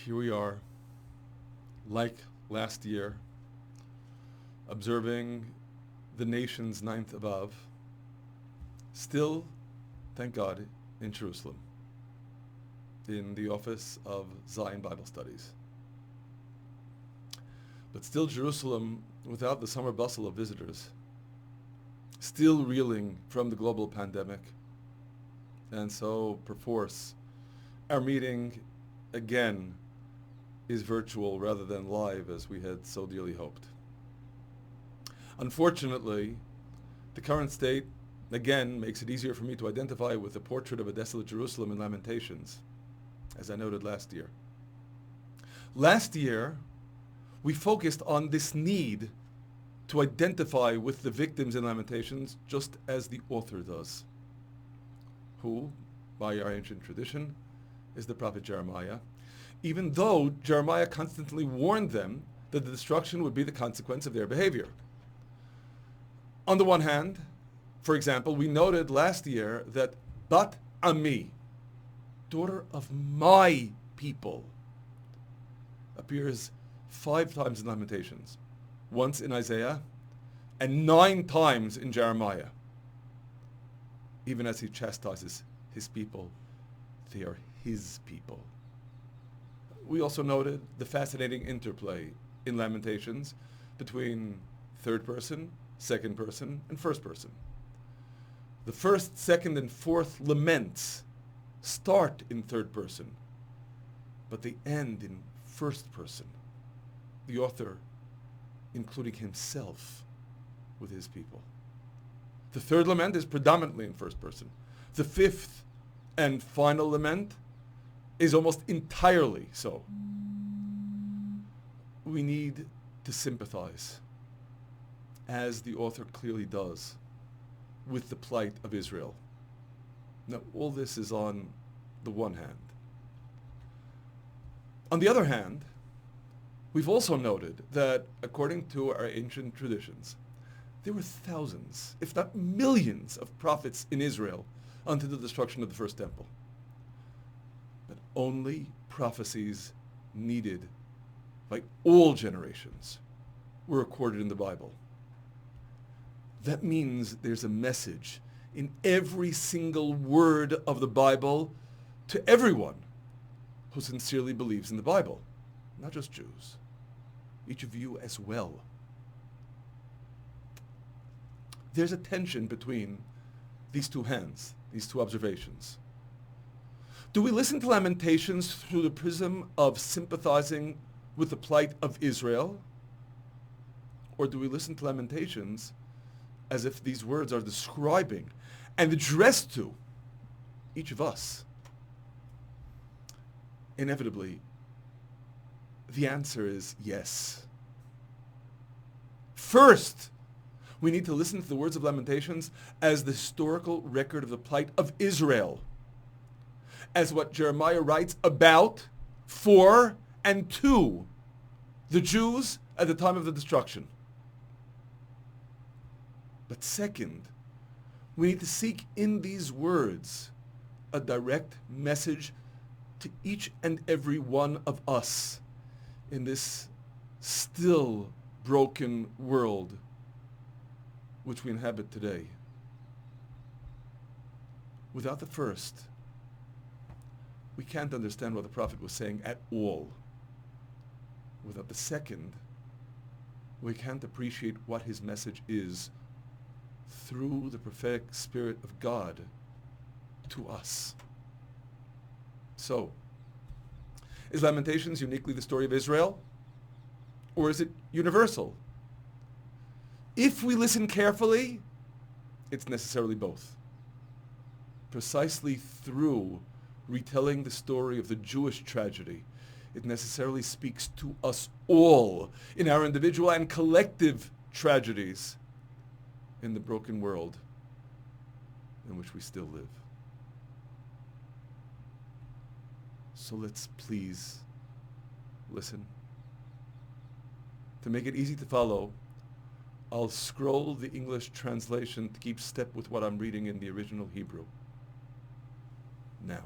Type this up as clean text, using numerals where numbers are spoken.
here we are, like last year, observing the nation's ninth Aviv, still, thank God, in Jerusalem, in the office of Zion Bible Studies. But still Jerusalem without the summer bustle of visitors, still reeling from the global pandemic. And so, perforce, our meeting again is virtual rather than live as we had so dearly hoped. Unfortunately, the current state again makes it easier for me to identify with the portrait of a desolate Jerusalem in Lamentations, as I noted last year. Last year, we focused on this need to identify with the victims in Lamentations just as the author does, who, by our ancient tradition, is the prophet Jeremiah, even though Jeremiah constantly warned them that the destruction would be the consequence of their behavior. On the one hand, for example, we noted last year that Bat Ami, daughter of my people, appears 5 times in Lamentations, once in Isaiah, and 9 times in Jeremiah. Even as he chastises his people, they are his people. We also noted the fascinating interplay in Lamentations between third person, second person, and first person. The first, second, and fourth laments start in third person, but they end in first person. The author including himself with his people. The third lament is predominantly in first person. The fifth and final lament is almost entirely so. We need to sympathize, as the author clearly does, with the plight of Israel. Now, all this is on the one hand. On the other hand, we've also noted that, according to our ancient traditions, there were thousands, if not millions, of prophets in Israel until the destruction of the first temple. But only prophecies needed by all generations were recorded in the Bible. That means there's a message in every single word of the Bible to everyone who sincerely believes in the Bible, not just Jews, each of you as well. There's a tension between these two hands, these two observations. Do we listen to Lamentations through the prism of sympathizing with the plight of Israel? Or do we listen to Lamentations as if these words are describing and addressed to each of us? Inevitably, the answer is yes. First, we need to listen to the words of Lamentations as the historical record of the plight of Israel, as what Jeremiah writes about, for, and to the Jews at the time of the destruction. But second, we need to seek in these words a direct message to each and every one of us in this still broken world which we inhabit today. Without the first, we can't understand what the prophet was saying at all. Without the second, we can't appreciate what his message is through the prophetic spirit of God to us. So, is Lamentations uniquely the story of Israel? Or is it universal? If we listen carefully, it's necessarily both. Precisely through retelling the story of the Jewish tragedy, it necessarily speaks to us all in our individual and collective tragedies in the broken world in which we still live. So let's please listen. To make it easy to follow, I'll scroll the English translation to keep step with what I'm reading in the original Hebrew. Now.